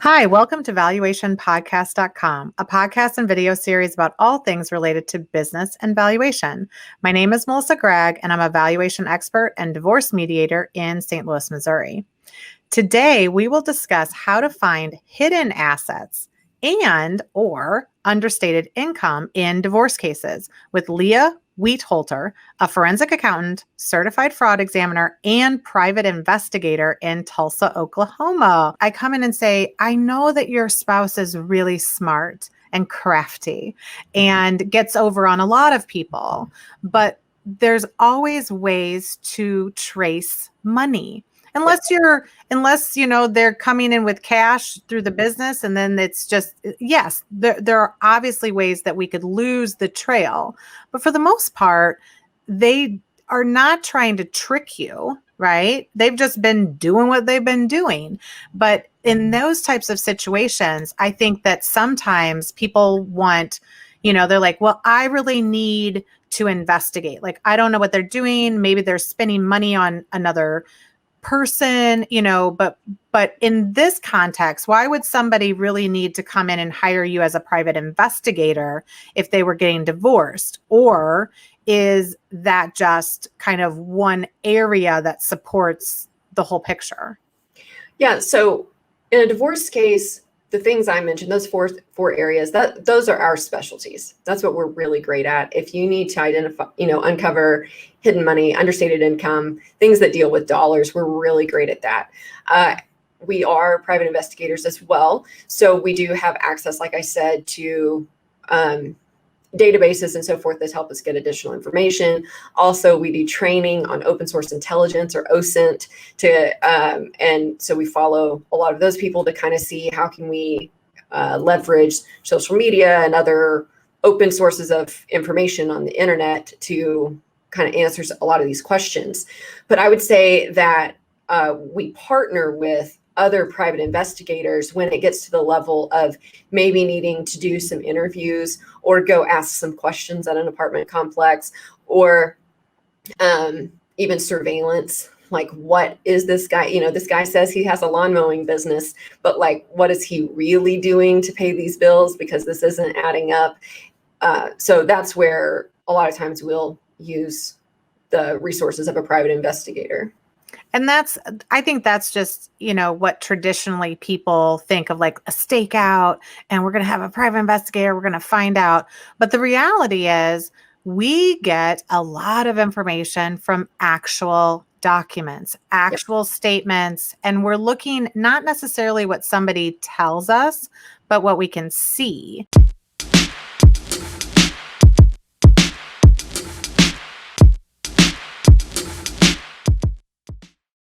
Hi, welcome to valuationpodcast.com, a podcast and video series about all things related to business and valuation. My name is Melissa Gragg, and I'm a valuation expert and divorce mediator in St. Louis, Missouri. Today, we will discuss how to find hidden assets and or understated income in divorce cases with Leah Weitholter, a forensic accountant, certified fraud examiner, and private investigator in Tulsa, Oklahoma. I come in and say, I know that your spouse is really smart and crafty and gets over on a lot of people, but there's always ways to trace money. Unless they're coming in with cash through the business, and then it's just, yes, there are obviously ways that we could lose the trail, but for the most part, they are not trying to trick you, right? They've just been doing what they've been doing. But in those types of situations, I think that sometimes people want, they're like, well, I really need to investigate. Like, I don't know what they're doing. Maybe they're spending money on another person, but in this context, why would somebody really need to come in and hire you as a private investigator if they were getting divorced? Or is that just kind of one area that supports the whole picture? Yeah, so in a divorce case, the things I mentioned, those four areas, those are our specialties. That's what we're really great at. If you need to identify, uncover hidden money, understated income, things that deal with dollars, we're really great at that. We are private investigators as well. So we do have access, like I said, to databases and so forth that help us get additional information. Also, we do training on open source intelligence, or OSINT, and so we follow a lot of those people to kind of see how can we leverage social media and other open sources of information on the internet to kind of answer a lot of these questions. But I would say that we partner with other private investigators when it gets to the level of maybe needing to do some interviews or go ask some questions at an apartment complex, or even surveillance. Like, what is this guy? This guy says he has a lawn mowing business, but like, what is he really doing to pay these bills? Because this isn't adding up. So that's where a lot of times we'll use the resources of a private investigator. And I think that's just, what traditionally people think of, like a stakeout, and we're going to have a private investigator, we're going to find out. But the reality is we get a lot of information from actual documents, actual statements, and we're looking not necessarily what somebody tells us, but what we can see.